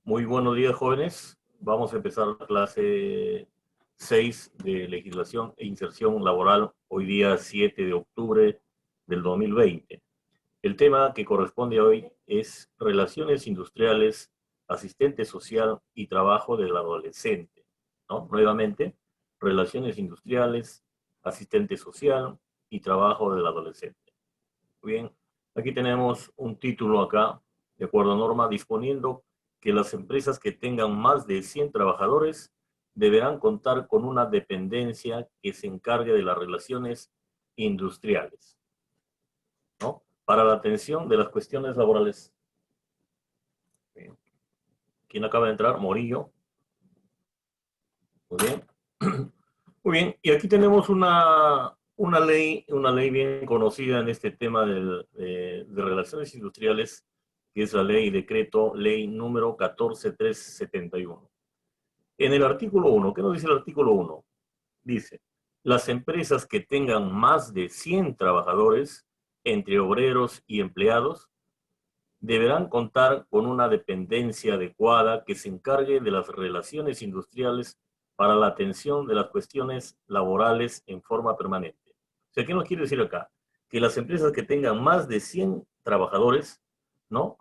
Muy buenos días, jóvenes. Vamos a empezar la clase 6 de legislación e inserción laboral, hoy día 7 de octubre del 2020. El tema que corresponde hoy es relaciones industriales, asistente social y trabajo del adolescente, ¿no? Nuevamente, relaciones industriales, asistente social y trabajo del adolescente. Muy bien, aquí tenemos un título acá, de acuerdo a norma, disponiendo que las empresas que tengan más de 100 trabajadores deberán contar con una dependencia que se encargue de las relaciones industriales, ¿no? Para la atención de las cuestiones laborales. Bien. ¿Quién acaba de entrar? Morillo. Muy bien. Muy bien, y aquí tenemos una ley bien conocida en este tema de relaciones industriales, que es la ley número 14371. En el artículo 1, ¿qué nos dice el artículo 1? Dice, las empresas que tengan más de 100 trabajadores, entre obreros y empleados, deberán contar con una dependencia adecuada que se encargue de las relaciones industriales para la atención de las cuestiones laborales en forma permanente. O sea, ¿qué nos quiere decir acá? Que las empresas que tengan más de 100 trabajadores, ¿no?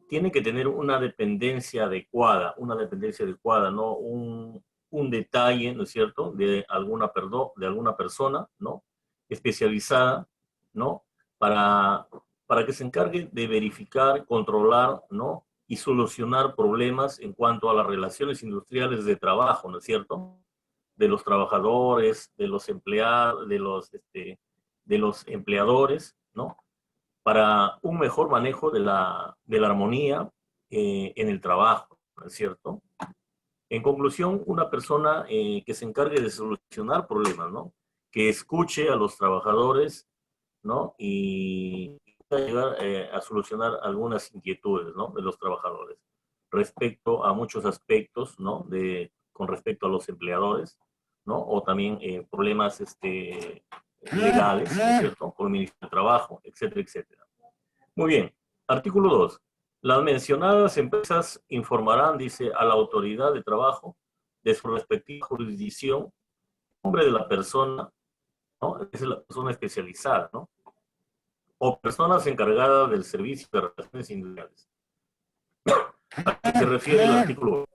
Tienen que tener una dependencia adecuada, ¿no? Un detalle, ¿no es cierto?, de alguna persona, ¿no?, especializada, ¿no?, para que se encargue de verificar, controlar, ¿no?, y solucionar problemas en cuanto a las relaciones industriales de trabajo, ¿no es cierto?, de los trabajadores, de los empleados, de los empleadores, ¿no?, para un mejor manejo de la armonía en el trabajo, ¿no es cierto? En conclusión, una persona que se encargue de solucionar problemas, ¿no?, que escuche a los trabajadores, ¿no?, y llegar a solucionar algunas inquietudes, ¿no?, de los trabajadores respecto a muchos aspectos, ¿no?, con respecto a los empleadores, ¿no?, o también problemas legales, ¿no es cierto?, con el Ministerio de Trabajo, etcétera, etcétera. Muy bien. Artículo 2. Las mencionadas empresas informarán, dice, a la autoridad de trabajo de su respectiva jurisdicción, nombre de la persona, ¿no?, es la persona especializada, ¿no?, o personas encargadas del servicio de relaciones industriales. ¿A qué se refiere el artículo?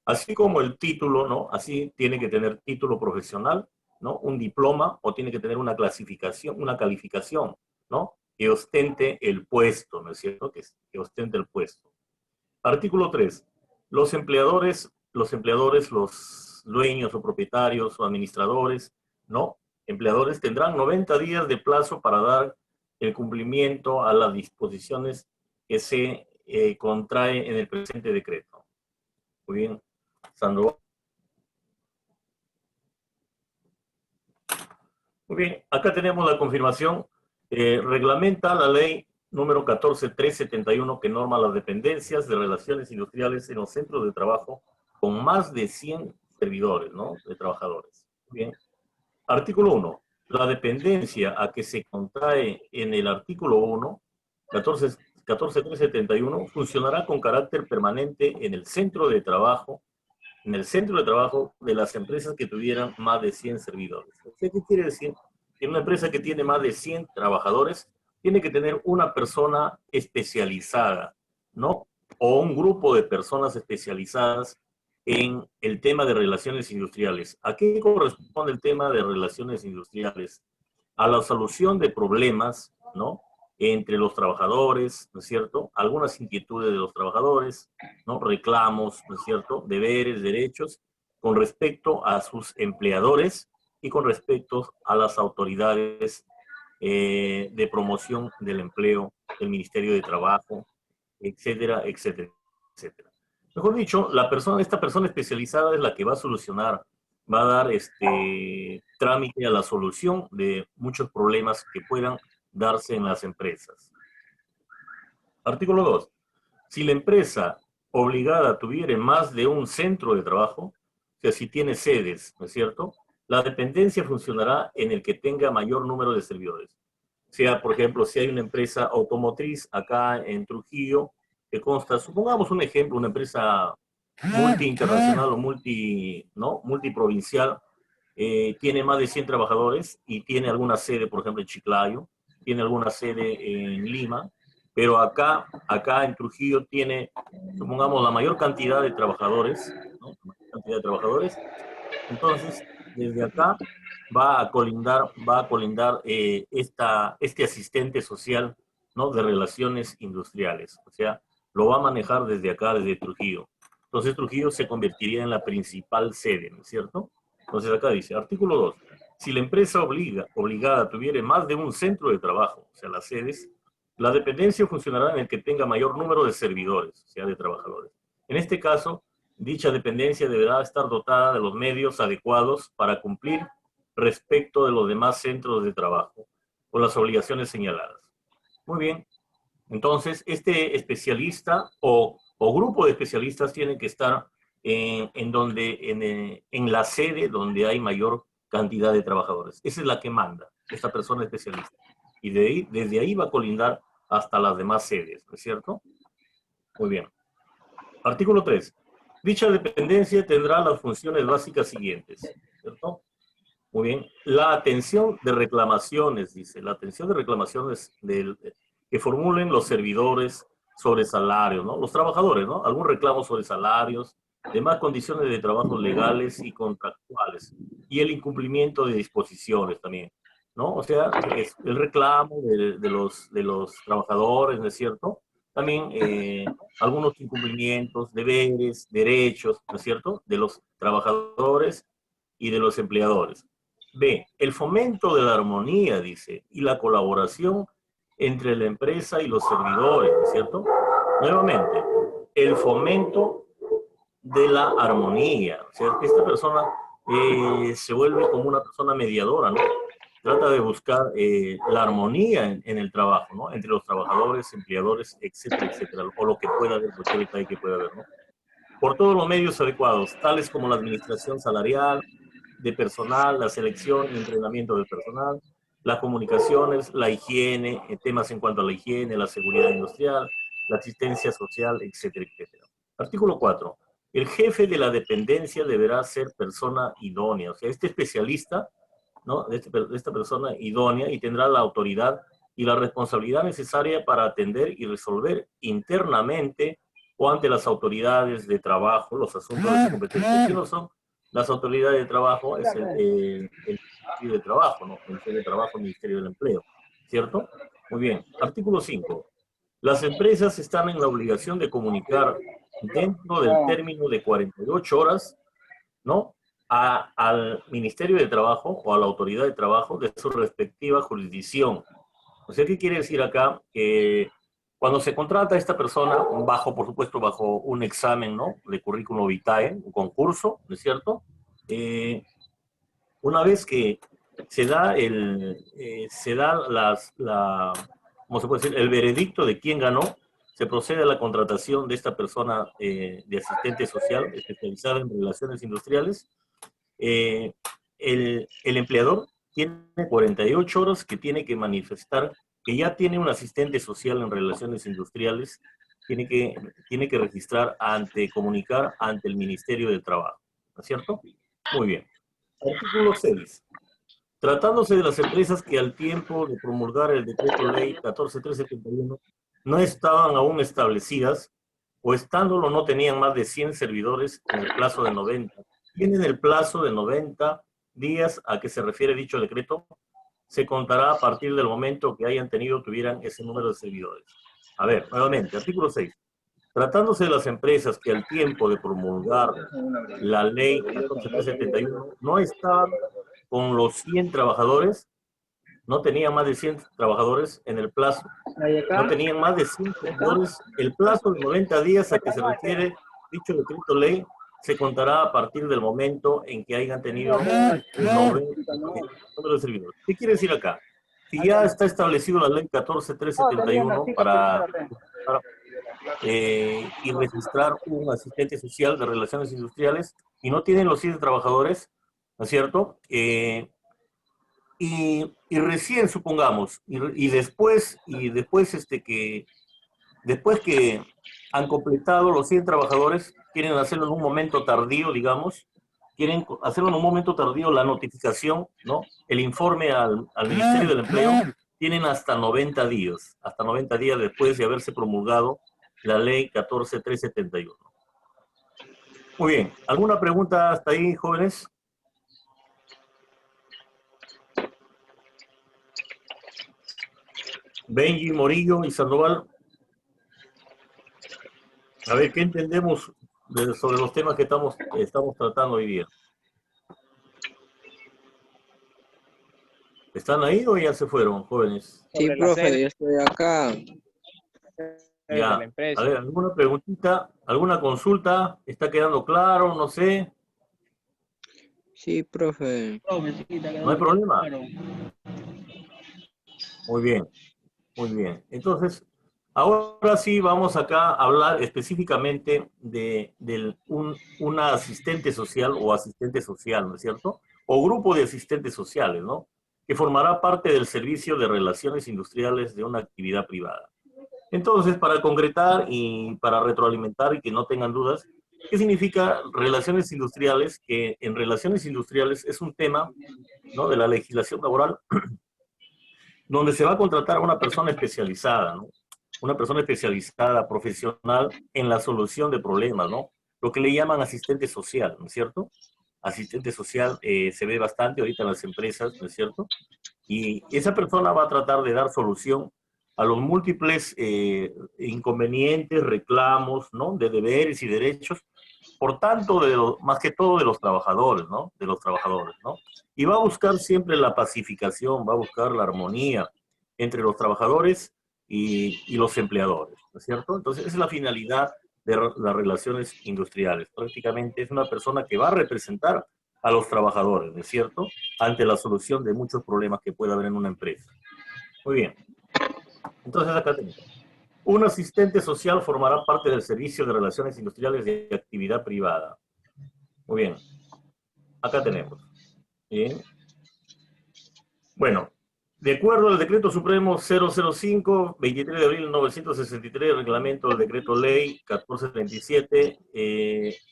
Así como el título, ¿no? Así tiene que tener título profesional, ¿no?, un diploma, o tiene que tener una clasificación, una calificación, ¿no?, que ostente el puesto, ¿no es cierto?, que ostente el puesto. Artículo 3. Los empleadores, los dueños o propietarios o administradores, ¿no?, empleadores tendrán 90 días de plazo para dar el cumplimiento a las disposiciones que se contrae en el presente decreto. Muy bien, Sandro. Muy bien, acá tenemos la confirmación. Reglamenta la ley número 14371 que norma las dependencias de relaciones industriales en los centros de trabajo con más de 100 servidores, ¿no?, de trabajadores. Muy bien. Artículo 1. La dependencia a que se contrae en el artículo 1, 14371, funcionará con carácter permanente en el centro de trabajo de las empresas que tuvieran más de 100 servidores. ¿Qué quiere decir? Que una empresa que tiene más de 100 trabajadores tiene que tener una persona especializada, ¿no?, o un grupo de personas especializadas en el tema de relaciones industriales. ¿A qué corresponde el tema de relaciones industriales? A la solución de problemas, ¿no?, entre los trabajadores, ¿no es cierto?, algunas inquietudes de los trabajadores, ¿no?, reclamos, ¿no es cierto?, deberes, derechos, con respecto a sus empleadores y con respecto a las autoridades de promoción del empleo, el Ministerio de Trabajo, etcétera, etcétera, etcétera. Mejor dicho, esta persona especializada es la que va a solucionar, va a dar trámite a la solución de muchos problemas que puedan darse en las empresas. Artículo 2. Si la empresa obligada tuviere más de un centro de trabajo, o sea, si tiene sedes, ¿no es cierto?, la dependencia funcionará en el que tenga mayor número de servidores. O sea, por ejemplo, si hay una empresa automotriz acá en Trujillo, que consta, supongamos un ejemplo, una empresa multi-internacional o ¿no? Multiprovincial, tiene más de 100 trabajadores y tiene alguna sede, por ejemplo, en Chiclayo, tiene alguna sede en Lima, pero acá en Trujillo tiene, supongamos, la mayor cantidad de trabajadores, ¿no? La mayor cantidad de trabajadores. Entonces, desde acá va a colindar este asistente social, ¿no? De relaciones industriales. O sea, lo va a manejar desde acá, desde Trujillo. Entonces, Trujillo se convertiría en la principal sede, ¿no es cierto? Entonces, acá dice, artículo 2. Si la empresa obligada tuviere más de un centro de trabajo, o sea, las sedes, la dependencia funcionará en el que tenga mayor número de servidores, o sea, de trabajadores. En este caso, dicha dependencia deberá estar dotada de los medios adecuados para cumplir respecto de los demás centros de trabajo o las obligaciones señaladas. Muy bien, entonces este especialista o grupo de especialistas tiene que estar en la sede donde hay mayor cantidad de trabajadores. Esa es la que manda, esta persona especialista. Y desde ahí va a colindar hasta las demás sedes, ¿no es cierto? Muy bien. Artículo 3. Dicha dependencia tendrá las funciones básicas siguientes, ¿cierto? Muy bien. La atención de reclamaciones, dice, la atención de reclamaciones que formulen los servidores sobre salarios, ¿no? Los trabajadores, ¿no? Algún reclamo sobre salarios, demás condiciones de trabajo legales y contractuales, y el incumplimiento de disposiciones también, ¿no? O sea, es el reclamo de los trabajadores, ¿no es cierto? También algunos incumplimientos, deberes, derechos, ¿no es cierto?, de los trabajadores y de los empleadores. B, el fomento de la armonía, dice, y la colaboración entre la empresa y los servidores, ¿no es cierto? Nuevamente, el fomento de la armonía. O sea, esta persona se vuelve como una persona mediadora, ¿no? Trata de buscar la armonía en el trabajo, ¿no? Entre los trabajadores, empleadores, etcétera, etcétera, o lo que pueda haber, cualquier detalle que pueda haber, ¿no? Por todos los medios adecuados, tales como la administración salarial, de personal, la selección y entrenamiento del personal, las comunicaciones, la higiene, temas en cuanto a la higiene, la seguridad industrial, la asistencia social, etcétera, etcétera. Artículo 4. El jefe de la dependencia deberá ser persona idónea, o sea, este especialista, ¿no? De esta persona idónea y tendrá la autoridad y la responsabilidad necesaria para atender y resolver internamente o ante las autoridades de trabajo los asuntos de su competencia. ¿Qué no son las autoridades de trabajo? Es el Ministerio de Trabajo, ¿no? El Ministerio de Trabajo, el Ministerio del Empleo, ¿cierto? Muy bien. Artículo 5. Las empresas están en la obligación de comunicar dentro del término de 48 horas, ¿no? Al Ministerio de Trabajo o a la Autoridad de Trabajo de su respectiva jurisdicción. O sea, ¿qué quiere decir acá? Que cuando se contrata a esta persona, por supuesto, bajo un examen, ¿no? De currículum vitae, un concurso, ¿no es cierto? Una vez que se da ¿cómo se puede decir? El veredicto de quién ganó, se procede a la contratación de esta persona de asistente social especializada en relaciones industriales. eh, el empleador tiene 48 horas que tiene que manifestar que ya tiene un asistente social en relaciones industriales, tiene que comunicar ante el Ministerio de Trabajo, ¿no es cierto? Muy bien. Artículo 6. Tratándose de las empresas que al tiempo de promulgar el decreto ley 14371 no estaban aún establecidas o estándolo no tenían más de 100 servidores en el plazo de 90. Tienen el plazo de 90 días a que se refiere dicho decreto, se contará a partir del momento que tuvieran ese número de servidores. A ver, nuevamente, artículo 6. Tratándose de las empresas que al tiempo de promulgar la ley 14371 no estaban con los 100 trabajadores, no tenían más de 100 trabajadores en el plazo, no tenían más de 100 servidores, el plazo de 90 días a que se refiere dicho decreto ley se contará a partir del momento en que hayan tenido 90 número de servidores. ¿Qué quiere decir acá? Si ya está establecido la ley 14371 y registrar un asistente social de relaciones industriales y no tienen los 100 trabajadores, ¿no es cierto? Y recién, supongamos, después que han completado los 100 trabajadores, quieren hacerlo en un momento tardío, digamos, quieren hacerlo en un momento tardío la notificación, ¿no? El informe al Ministerio del Empleo, tienen hasta 90 días después de haberse promulgado la ley 14371. Muy bien, ¿alguna pregunta hasta ahí, jóvenes? Benji, Morillo y Sandoval. A ver, ¿qué entendemos sobre los temas que estamos tratando hoy día? ¿Están ahí o ya se fueron, jóvenes? Sí, profe, yo estoy acá. Ya. A ver, ¿alguna preguntita? ¿Alguna consulta? ¿Está quedando claro? No sé. Sí, profe. ¿No hay problema? Muy bien, muy bien. Entonces, ahora sí vamos acá a hablar específicamente de una asistente social o asistente social, ¿no es cierto? O grupo de asistentes sociales, ¿no? Que formará parte del servicio de relaciones industriales de una actividad privada. Entonces, para concretar y para retroalimentar y que no tengan dudas, ¿qué significa relaciones industriales? Que en relaciones industriales es un tema, ¿no?, de la legislación laboral donde se va a contratar a una persona especializada, ¿no? Una persona especializada, profesional en la solución de problemas, ¿no? Lo que le llaman asistente social, ¿no es cierto? Asistente social se ve bastante ahorita en las empresas, ¿no es cierto? Y esa persona va a tratar de dar solución a los múltiples inconvenientes, reclamos, ¿no?, de deberes y derechos, por tanto, más que todo de los trabajadores, ¿no? De los trabajadores, ¿no? Y va a buscar siempre la pacificación, va a buscar la armonía entre los trabajadores y los empleadores, ¿no es cierto? Entonces, esa es la finalidad de las relaciones industriales. Prácticamente es una persona que va a representar a los trabajadores, ¿no es cierto?, ante la solución de muchos problemas que pueda haber en una empresa. Muy bien. Entonces, acá tenemos. Un asistente social formará parte del servicio de relaciones industriales de actividad privada. Muy bien. Acá tenemos. Bien. Bueno, de acuerdo al Decreto Supremo 005, 23 de abril de 1963, reglamento del Decreto Ley 1437,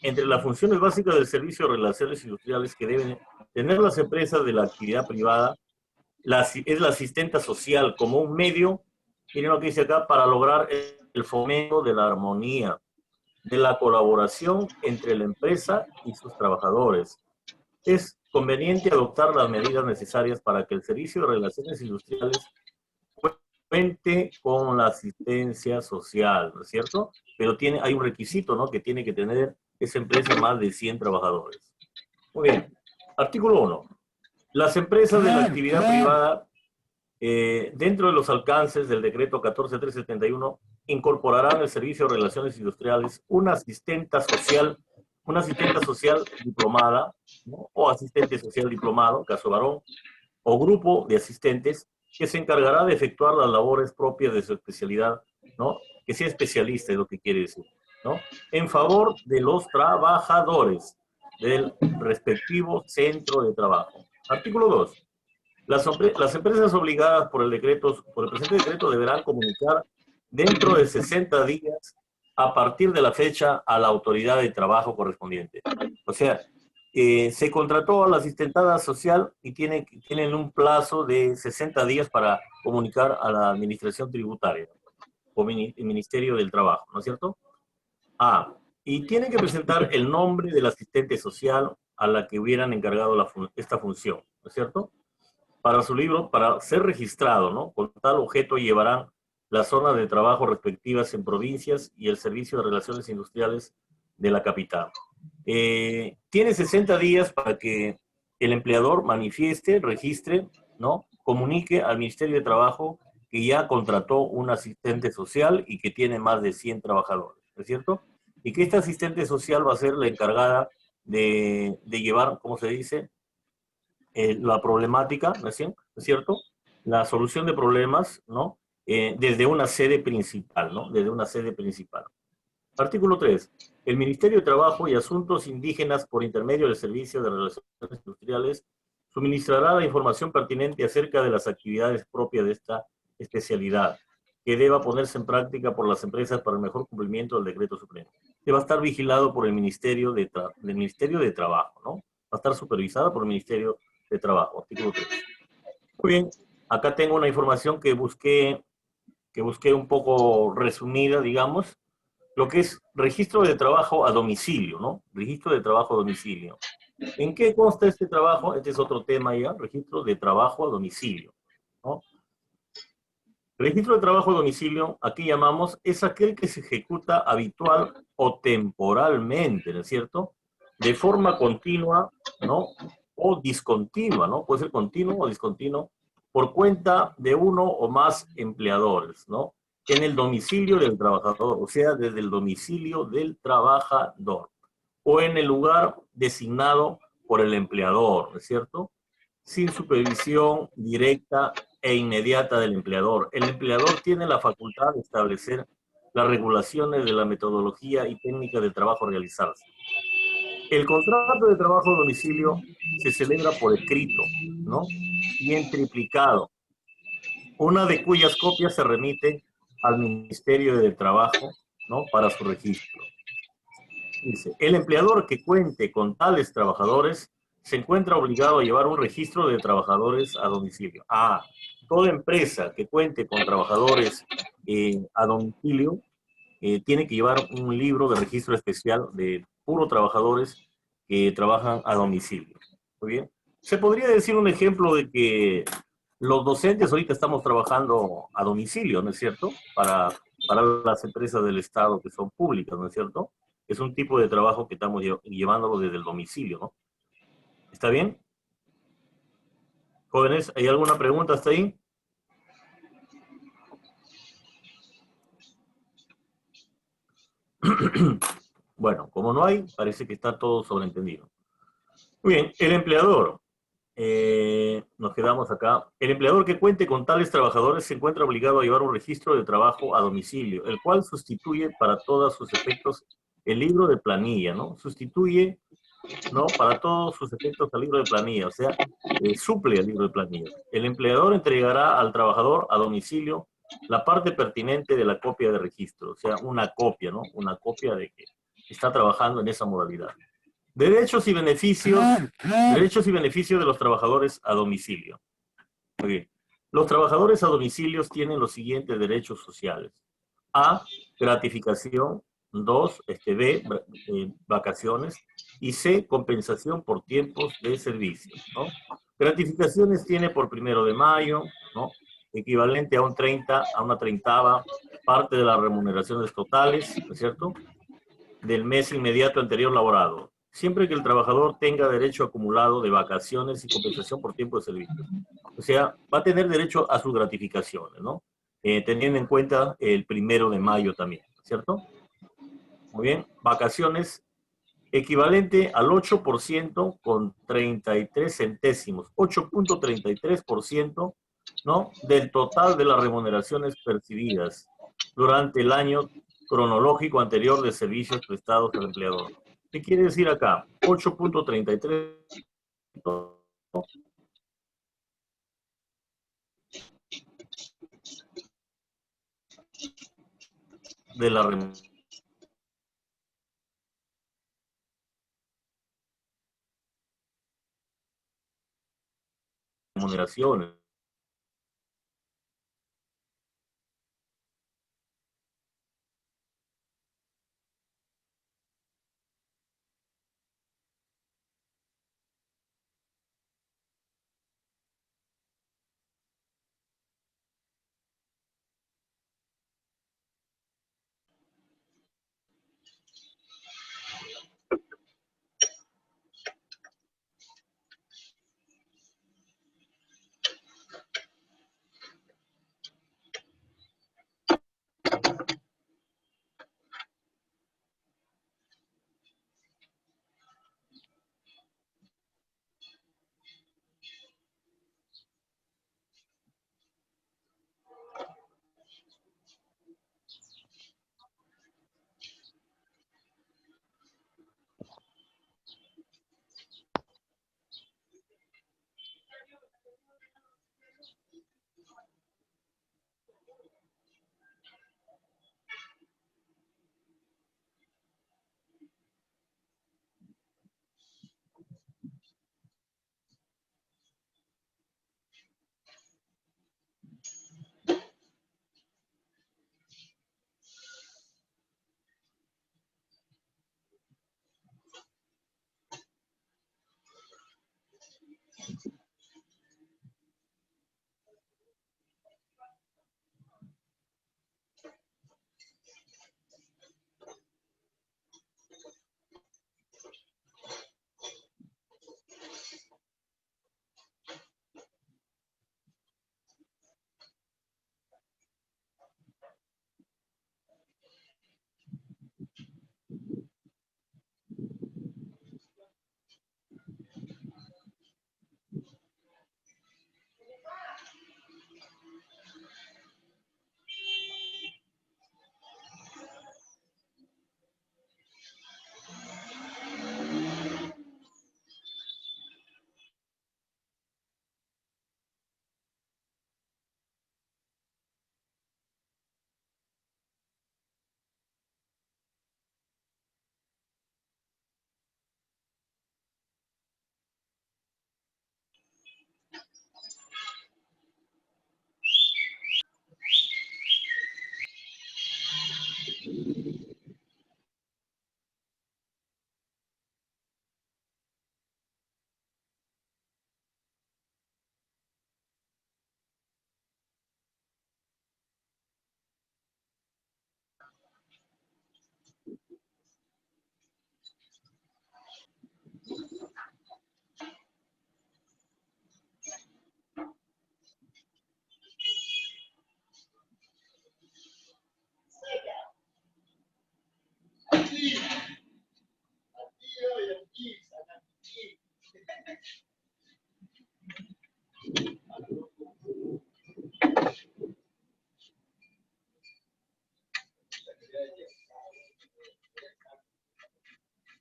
entre las funciones básicas del servicio de relaciones industriales que deben tener las empresas de la actividad privada, es la asistenta social como un medio, miren lo que dice acá, para lograr el fomento de la armonía, de la colaboración entre la empresa y sus trabajadores. Es conveniente adoptar las medidas necesarias para que el servicio de relaciones industriales cuente con la asistencia social, ¿no es cierto? Pero hay un requisito, ¿no?, que tiene que tener esa empresa más de 100 trabajadores. Muy bien. Artículo 1. Las empresas de la actividad privada, dentro de los alcances del decreto 14371, incorporarán el servicio de relaciones industriales una asistenta social diplomada, ¿no?, o asistente social diplomado, caso varón, o grupo de asistentes que se encargará de efectuar las labores propias de su especialidad, ¿no? Que sea especialista, es lo que quiere decir, ¿no? En favor de los trabajadores del respectivo centro de trabajo. Artículo 2. Las empresas obligadas por el presente decreto deberán comunicar dentro de 60 días a partir de la fecha a la autoridad de trabajo correspondiente. O sea, se contrató a la asistentada social y tienen un plazo de 60 días para comunicar a la administración tributaria o Ministerio del Trabajo, ¿no es cierto? Y tienen que presentar el nombre del asistente social a la que hubieran encargado esta función, ¿no es cierto? Para su libro, para ser registrado, ¿no? Con tal objeto llevarán las zonas de trabajo respectivas en provincias y el Servicio de Relaciones Industriales de la capital. Tiene 60 días para que el empleador manifieste, registre, ¿no?, comunique al Ministerio de Trabajo que ya contrató un asistente social y que tiene más de 100 trabajadores, ¿no es cierto? Y que esta asistente social va a ser la encargada de llevar, ¿cómo se dice?, la problemática, ¿no es cierto?, la solución de problemas, ¿no?, desde una sede principal, ¿no?, desde una sede principal. Artículo 3. El Ministerio de Trabajo y Asuntos Indígenas, por intermedio del Servicio de Relaciones Industriales, suministrará la información pertinente acerca de las actividades propias de esta especialidad. que deba ponerse en práctica por las empresas para el mejor cumplimiento del decreto supremo. Que va a estar vigilado por el del Ministerio de Trabajo, ¿no? Va a estar supervisada por el Ministerio de Trabajo, artículo 3. Muy bien, acá tengo una información que busqué un poco resumida, digamos, lo que es registro de trabajo a domicilio, ¿no? Registro de trabajo a domicilio. ¿En qué consta este trabajo? Este es otro tema ya, registro de trabajo a domicilio, ¿no? Registro de trabajo a domicilio, aquí llamamos, es aquel que se ejecuta habitual o temporalmente, ¿no es cierto? De forma continua, ¿no? O discontinua, ¿no? Puede ser continuo o discontinuo, por cuenta de uno o más empleadores, ¿no? En el domicilio del trabajador, o sea, desde el domicilio del trabajador, o en el lugar designado por el empleador, ¿no es cierto? Sin supervisión directa e inmediata del empleador. El empleador tiene la facultad de establecer las regulaciones de la metodología y técnica de trabajo a realizarse. El contrato de trabajo a domicilio se celebra por escrito, ¿no? Y en triplicado, una de cuyas copias se remite al Ministerio de Trabajo, ¿no? Para su registro. Dice, el empleador que cuente con tales trabajadores se encuentra obligado a llevar un registro de trabajadores a domicilio. Toda empresa que cuente con trabajadores a domicilio tiene que llevar un libro de registro especial de puro trabajadores que trabajan a domicilio. Muy bien. Se podría decir un ejemplo de que los docentes ahorita estamos trabajando a domicilio, ¿no es cierto? Para las empresas del Estado que son públicas, ¿no es cierto? Es un tipo de trabajo que estamos llevándolo desde el domicilio, ¿no? ¿Está bien? Jóvenes, ¿hay alguna pregunta hasta ahí? Bueno, como no hay, parece que está todo sobreentendido. Muy bien, el empleador. Nos quedamos acá. El empleador que cuente con tales trabajadores se encuentra obligado a llevar un registro de trabajo a domicilio, el cual sustituye para todos sus efectos el libro de planilla, ¿no? Sustituye, ¿no? Para todos sus efectos al libro de planilla, o sea, suple el libro de planilla. El empleador entregará al trabajador a domicilio la parte pertinente de la copia de registro, o sea, una copia, ¿no? Una copia de que está trabajando en esa modalidad. Derechos y beneficios de los trabajadores a domicilio. Muy bien. Los trabajadores a domicilios tienen los siguientes derechos sociales. A, gratificación. 2, B, vacaciones. Y C, compensación por tiempos de servicio, ¿no? Gratificaciones tiene por 1 de mayo, ¿no? Equivalente a a una treintava parte de las remuneraciones totales, ¿no es cierto? Del mes inmediato anterior laborado, siempre que el trabajador tenga derecho acumulado de vacaciones y compensación por tiempo de servicio. O sea, va a tener derecho a sus gratificaciones, ¿no? Teniendo en cuenta el 1 de mayo también, ¿cierto? Muy bien, vacaciones equivalente al 8% con 33 centésimos, 8.33%, ¿no? Del total de las remuneraciones percibidas durante el año cronológico anterior de servicios prestados al empleador. ¿Qué quiere decir acá? 8.33% de las remuneraciones.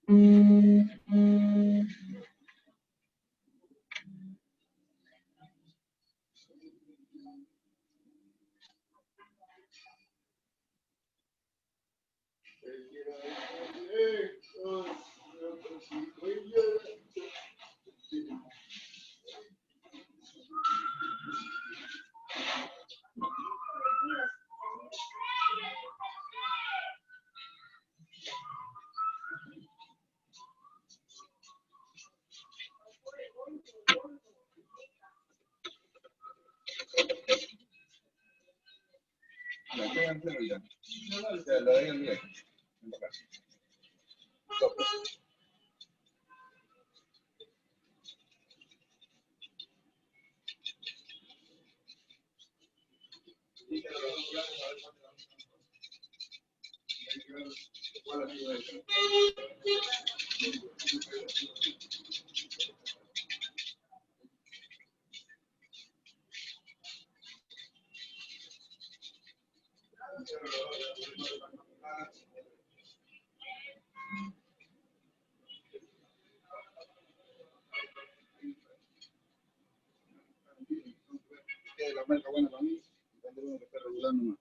La marca buena para mí, uno que está regulando más.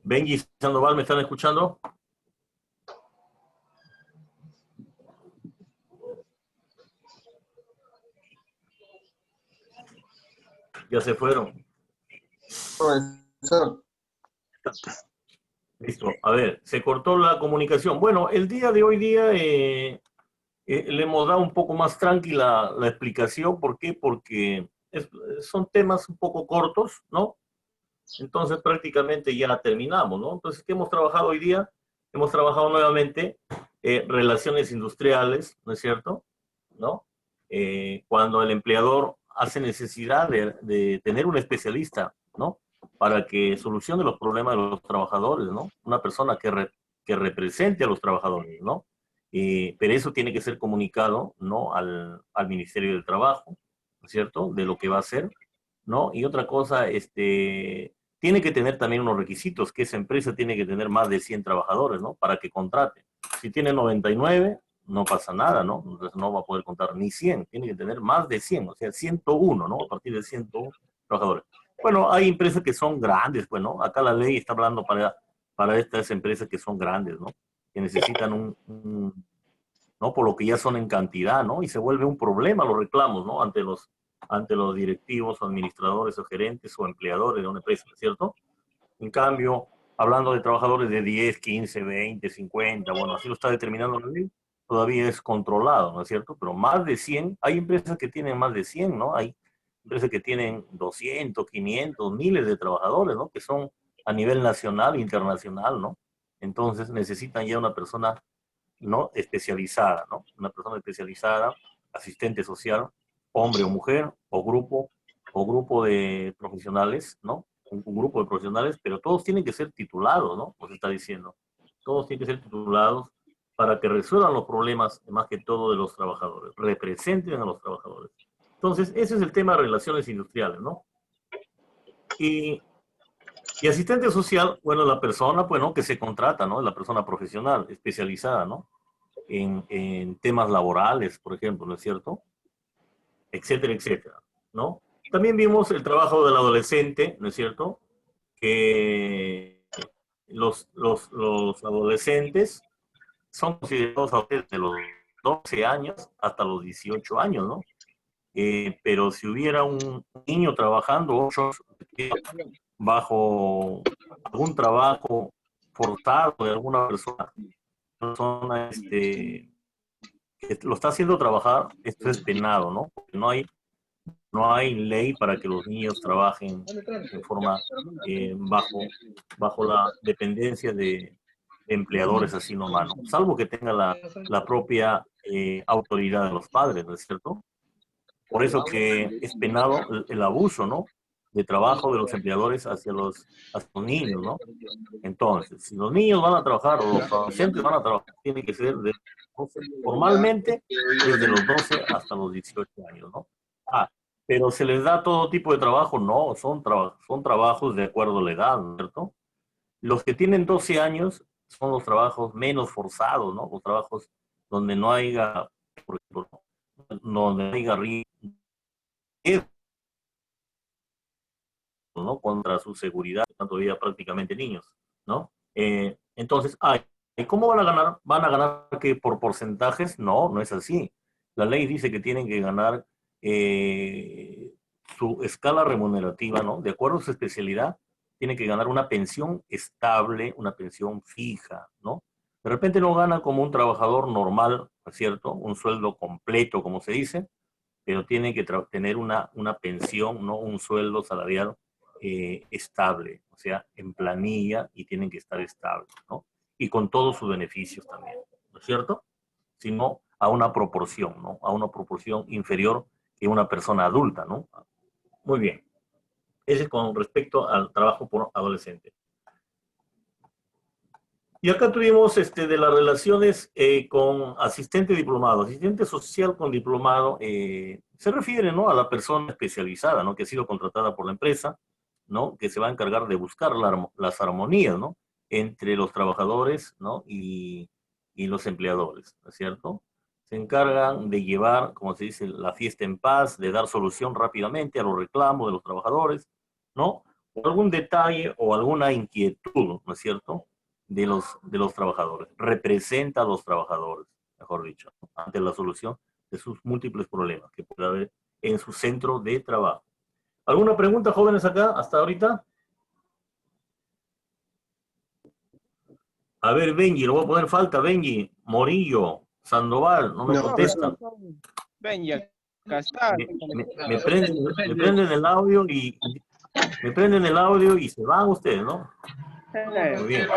Benji Sandoval, ¿me están escuchando? Ya se fueron. Profesor, Listo. A ver, se cortó la comunicación. Bueno, el día de hoy día le hemos dado un poco más tranquila la explicación. ¿Por qué? Porque son temas un poco cortos, ¿no? Entonces prácticamente ya terminamos, ¿no? Entonces, ¿qué hemos trabajado hoy día? Hemos trabajado nuevamente relaciones industriales, ¿no es cierto? ¿No? Cuando el empleador hace necesidad de tener un especialista, ¿no? Para que solucione los problemas de los trabajadores, ¿no? Una persona que represente a los trabajadores, ¿no? Pero eso tiene que ser comunicado, ¿no? Al Ministerio del Trabajo, ¿no es cierto? De lo que va a hacer, ¿no? Y otra cosa, tiene que tener también unos requisitos, que esa empresa tiene que tener más de 100 trabajadores, ¿no? Para que contrate. Si tiene 99, no pasa nada, ¿no? Entonces no va a poder contar ni 100, tiene que tener más de 100, o sea, 101, ¿no? A partir de 101 trabajadores. Bueno, hay empresas que son grandes, pues, ¿no? Acá la ley está hablando para estas empresas que son grandes, ¿no? Que necesitan ¿no? Por lo que ya son en cantidad, ¿no? Y se vuelve un problema los reclamos, ¿no? Ante los directivos o administradores o gerentes o empleadores de una empresa, ¿cierto? En cambio, hablando de trabajadores de 10, 15, 20, 50, bueno, así lo está determinando la ley, todavía es controlado, ¿no es cierto? Pero más de 100, hay empresas que tienen más de 100, ¿no? Hay empresas que tienen 200, 500, miles de trabajadores, ¿no? Que son a nivel nacional e internacional, ¿no? Entonces necesitan ya una persona, ¿no? Especializada, ¿no? Una persona especializada, asistente social, hombre o mujer, o grupo de profesionales, ¿no? Un grupo de profesionales, pero todos tienen que ser titulados, ¿no? Nos está diciendo. Todos tienen que ser titulados para que resuelvan los problemas, más que todo, de los trabajadores, representen a los trabajadores. Entonces, ese es el tema de relaciones industriales, ¿no? Y, y asistente social, bueno, la persona, pues, ¿no? Que se contrata, ¿no? La persona profesional, especializada, ¿no? En temas laborales, por ejemplo, ¿no es cierto? Etcétera, etcétera, ¿no? También vimos el trabajo del adolescente, ¿no es cierto? Que los adolescentes son considerados desde los 12 años hasta los 18 años, ¿no? Pero si hubiera un niño trabajando 8 horas bajo algún trabajo forzado de alguna persona que lo está haciendo trabajar, esto es penado, ¿no? Porque no hay ley para que los niños trabajen en forma bajo la dependencia de empleadores así nomás, ¿no? Salvo que tenga la propia autoridad de los padres, ¿no es cierto? Por eso que es penado el abuso, ¿no? De trabajo de los empleadores hacia los niños, ¿no? Entonces, si los niños van a trabajar o los adolescentes van a trabajar, tiene que ser formalmente desde los 12 hasta los 18 años, ¿no? Ah, pero se les da todo tipo de trabajo, no, son trabajos de acuerdo a la edad, ¿no es cierto? Los que tienen 12 años son los trabajos menos forzados, ¿no? Los trabajos donde no haya, por ejemplo, donde no haya riesgo, ¿no? Contra su seguridad, todavía prácticamente niños, ¿no? Entonces, ¿y cómo van a ganar? ¿Van a ganar que por porcentajes? No, no es así. La ley dice que tienen que ganar su escala remunerativa, ¿no? De acuerdo a su especialidad, tienen que ganar una pensión estable, una pensión fija, ¿no? De repente no gana como un trabajador normal, ¿no es cierto? Un sueldo completo, como se dice, pero tienen que tener una pensión, ¿no? Un sueldo salarial estable, o sea, en planilla y tienen que estar estables, ¿no? Y con todos sus beneficios también, ¿no es cierto? Sino a una proporción, ¿no? A una proporción inferior que una persona adulta, ¿no? Muy bien. Ese es con respecto al trabajo por adolescente. Y acá tuvimos de las relaciones con asistente diplomado. Asistente social con diplomado se refiere, ¿no? A la persona especializada, ¿no? Que ha sido contratada por la empresa, ¿no? Que se va a encargar de buscar las armonías, ¿no? Entre los trabajadores, ¿no? Y los empleadores, ¿no es cierto? Se encargan de llevar, como se dice, la fiesta en paz, de dar solución rápidamente a los reclamos de los trabajadores, ¿no? algún detalle o alguna inquietud, ¿no es cierto?, de los trabajadores. Representa a los trabajadores, mejor dicho, ¿no?, ante la solución de sus múltiples problemas que puede haber en su centro de trabajo. ¿Alguna pregunta, jóvenes, acá, hasta ahorita? A ver, Benji, lo voy a poner falta, Benji, Morillo, Sandoval, no me No, contestan. Ven, ya acá está. Me prenden el audio y me prenden el audio y se van ustedes, ¿no? Muy bien.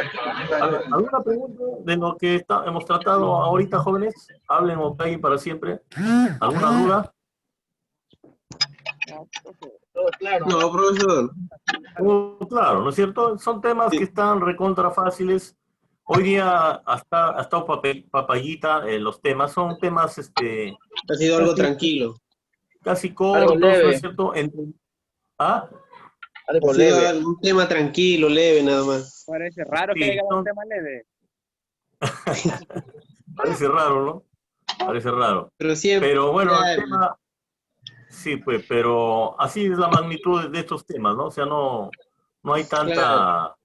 A ver, ¿alguna pregunta de lo que hemos tratado ahorita, jóvenes? Hablen o callen para siempre. ¿Alguna duda? no, profesor. Claro, ¿no es cierto? Son temas que están recontra fáciles. Hoy día ha estado papayita, los temas son temas Ha sido algo tranquilo. casi cortos, ¿no leve. es cierto? ¿Ah? Algo Ha sido leve. un tema tranquilo, leve, nada más. Parece raro Sí, que haya un son- tema leve. Parece raro, ¿no? Parece raro. Pero siempre. Pero bueno, el Ya, tema, sí, pues, pero así es la magnitud de estos temas, ¿no? O sea, no hay tanta... Claro.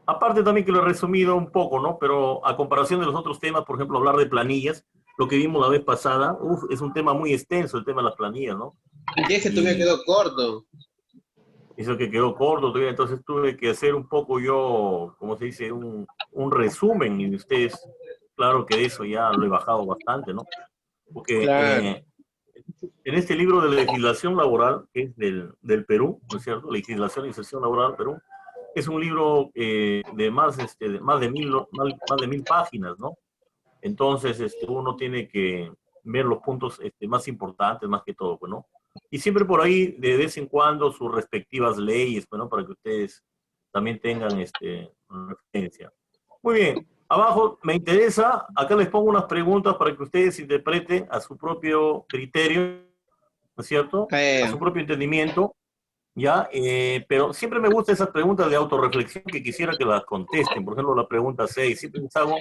Aparte también que lo he resumido un poco, ¿no? Pero a comparación de los otros temas, por ejemplo, hablar de planillas, lo que vimos la vez pasada, es un tema muy extenso, el tema de las planillas, ¿no? Y es que todavía quedó corto. Eso que quedó corto todavía, entonces tuve que hacer un poco yo, como se dice, un resumen, y ustedes, claro que de eso ya lo he bajado bastante, ¿no? Porque Claro. en este libro de legislación laboral, que es del Perú, ¿no es cierto? Legislación y inserción laboral del Perú, es un libro de más de 1000 páginas, ¿no? Entonces, uno tiene que ver los puntos más importantes, más que todo, pues, ¿no? Y siempre por ahí, de vez en cuando, sus respectivas leyes, pues, ¿no? Para que ustedes también tengan referencia. Muy bien. Abajo me interesa, acá les pongo unas preguntas para que ustedes interpreten a su propio criterio, ¿no es cierto? A su propio entendimiento, ¿ya? Pero siempre me gustan esas preguntas de autorreflexión que quisiera que las contesten. Por ejemplo, la pregunta 6, siempre les hago,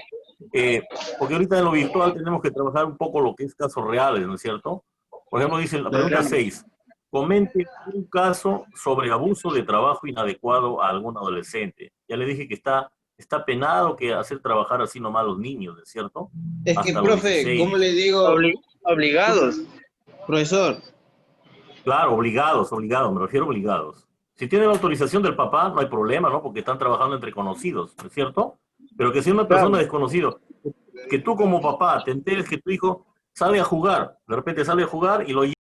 porque ahorita en lo virtual tenemos que trabajar un poco lo que es casos reales, ¿no es cierto? Por ejemplo, dice la pregunta 6, comente un caso sobre abuso de trabajo inadecuado a algún adolescente. Ya le dije que está penado que hacer trabajar así nomás a los niños, ¿no es cierto? Es que, Hasta los profe, 16. ¿cómo le digo? Obligados. Profesor, Claro, obligados, me refiero a obligados. Si tienen la autorización del papá, no hay problema, ¿no? Porque están trabajando entre conocidos, ¿no es cierto? Pero que si una persona desconocida, que tú como papá te enteres que tu hijo sale a jugar, de repente sale a jugar y lo